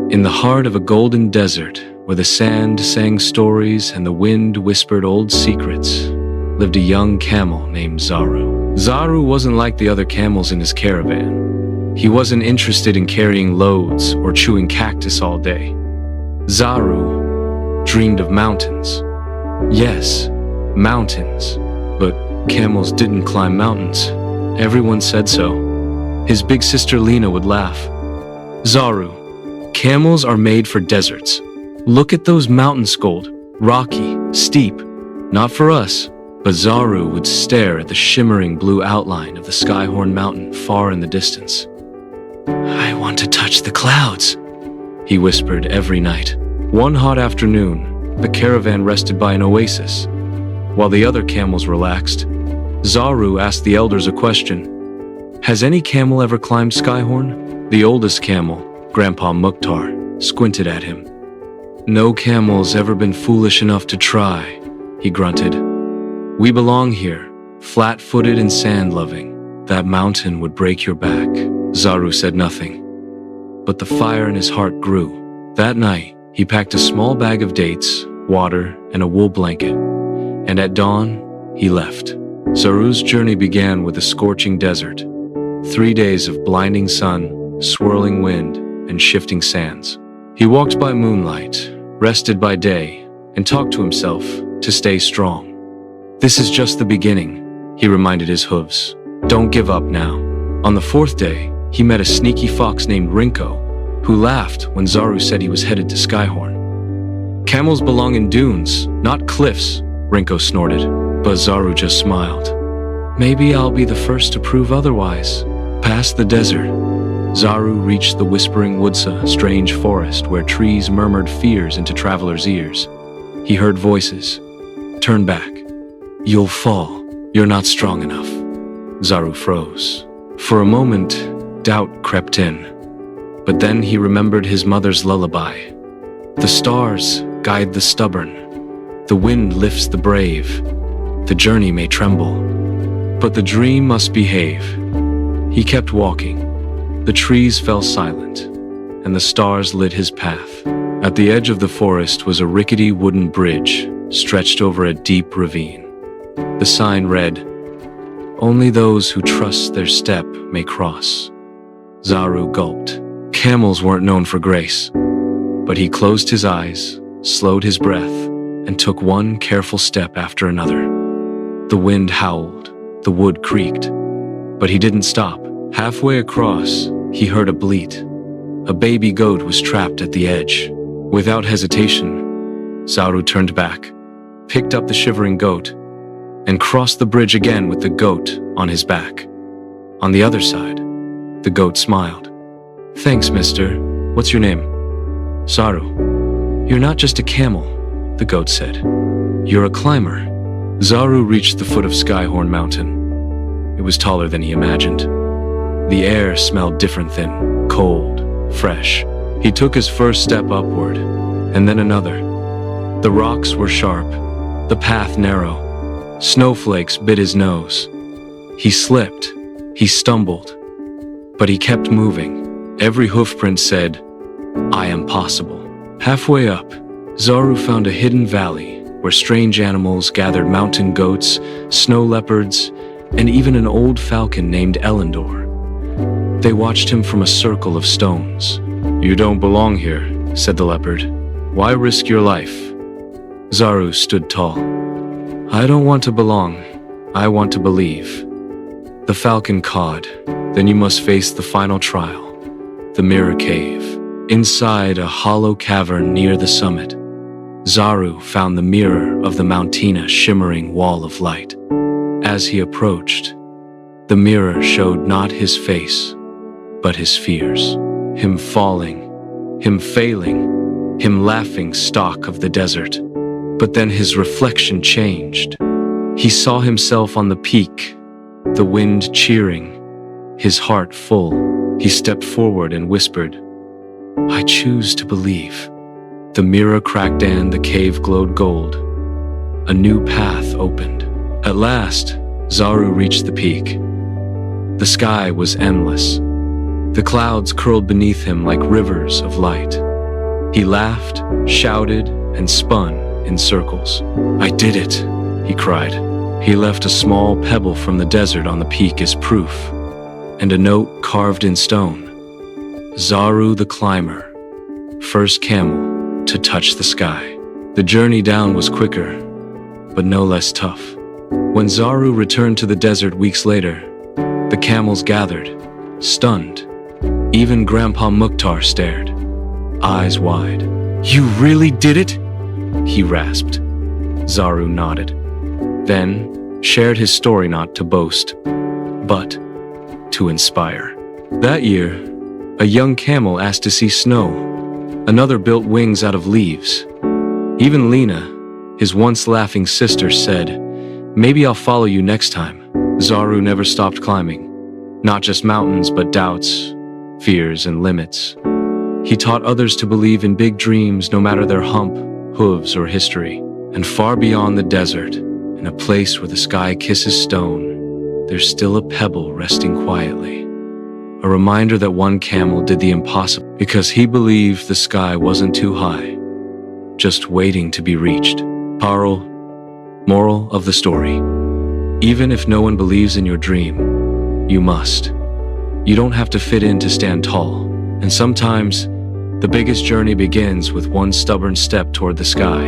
In the heart of a golden desert, where the sand sang stories and the wind whispered old secrets, lived a young camel named Zaru. Zaru wasn't like the other camels in his caravan. He wasn't interested in carrying loads or chewing cactus all day. Zaru dreamed of mountains. Yes, mountains. But camels didn't climb mountains. Everyone said so. His big sister Lena would laugh. Zaru, camels are made for deserts. Look at those mountains, Gold. Rocky, steep. Not for us. But Zaru would stare at the shimmering blue outline of the Skyhorn Mountain far in the distance. I want to touch the clouds, he whispered every night. One hot afternoon, the caravan rested by an oasis. While the other camels relaxed, Zaru asked the elders a question. Has any camel ever climbed Skyhorn? The oldest camel, Grandpa Mukhtar, squinted at him. No camel's ever been foolish enough to try, he grunted. We belong here, flat-footed and sand-loving. That mountain would break your back. Zaru said nothing. But the fire in his heart grew. That night, he packed a small bag of dates, water, and a wool blanket. And at dawn, he left. Zaru's journey began with a scorching desert. 3 days of blinding sun, swirling wind, and shifting sands. He walked by moonlight, rested by day, and talked to himself to stay strong. This is just the beginning, he reminded his hooves. Don't give up now. On the 4th day, he met a sneaky fox named Rinko, who laughed when Zaru said he was headed to Skyhorn. Camels belong in dunes, not cliffs, Rinko snorted, but Zaru just smiled. Maybe I'll be the first to prove otherwise. Past the desert, Zaru reached the Whispering Woods, a strange forest where trees murmured fears into travelers' ears. He heard voices. Turn back. You'll fall. You're not strong enough. Zaru froze. For a moment, doubt crept in. But then he remembered his mother's lullaby. The stars guide the stubborn. The wind lifts the brave. The journey may tremble, but the dream must behave. He kept walking. The trees fell silent, and the stars lit his path. At the edge of the forest was a rickety wooden bridge stretched over a deep ravine. The sign read, "Only those who trust their step may cross." Zaru gulped. Camels weren't known for grace. But he closed his eyes, slowed his breath, and took one careful step after another. The wind howled, the wood creaked, but he didn't stop. Halfway across, he heard a bleat. A baby goat was trapped at the edge. Without hesitation, Zaru turned back, picked up the shivering goat, and crossed the bridge again with the goat on his back. On the other side, the goat smiled. Thanks, mister. What's your name? Zaru. You're not just a camel, the goat said. You're a climber. Zaru reached the foot of Skyhorn Mountain. It was taller than he imagined. The air smelled different than cold, fresh. He took his first step upward, and then another. The rocks were sharp, the path narrow. Snowflakes bit his nose. He slipped, he stumbled, but he kept moving. Every hoofprint said, I am possible. Halfway up, Zaru found a hidden valley where strange animals gathered: mountain goats, snow leopards, and even an old falcon named Elendor. They watched him from a circle of stones. You don't belong here, said the leopard. Why risk your life? Zaru stood tall. I don't want to belong. I want to believe. The falcon cawed. Then you must face the final trial. The Mirror Cave. Inside a hollow cavern near the summit, Zaru found the mirror of the Mountina shimmering wall of light. As he approached, the mirror showed not his face, but his fears. Him falling, him failing, him laughing stock of the desert. But then his reflection changed. He saw himself on the peak, the wind cheering, his heart full. He stepped forward and whispered, I choose to believe. The mirror cracked and the cave glowed gold. A new path opened. At last, Zaru reached the peak. The sky was endless. The clouds curled beneath him like rivers of light. He laughed, shouted, and spun in circles. "I did it," he cried. He left a small pebble from the desert on the peak as proof, and a note carved in stone. Zaru the climber, first camel to touch the sky. The journey down was quicker, but no less tough. When Zaru returned to the desert weeks later, the camels gathered, stunned. Even Grandpa Mukhtar stared, eyes wide. "You really did it?" he rasped. Zaru nodded, then shared his story not to boast, but to inspire. That year, a young camel asked to see snow. Another built wings out of leaves. Even Lena, his once laughing sister, said, "Maybe I'll follow you next time." Zaru never stopped climbing. Not just mountains, but doubts, fears, and limits. He taught others to believe in big dreams no matter their hump, hooves, or history. And far beyond the desert, in a place where the sky kisses stone, there's still a pebble resting quietly. A reminder that one camel did the impossible because he believed the sky wasn't too high, just waiting to be reached. Moral of the story: even if no one believes in your dream, you must. You don't have to fit in to stand tall. And sometimes, the biggest journey begins with one stubborn step toward the sky.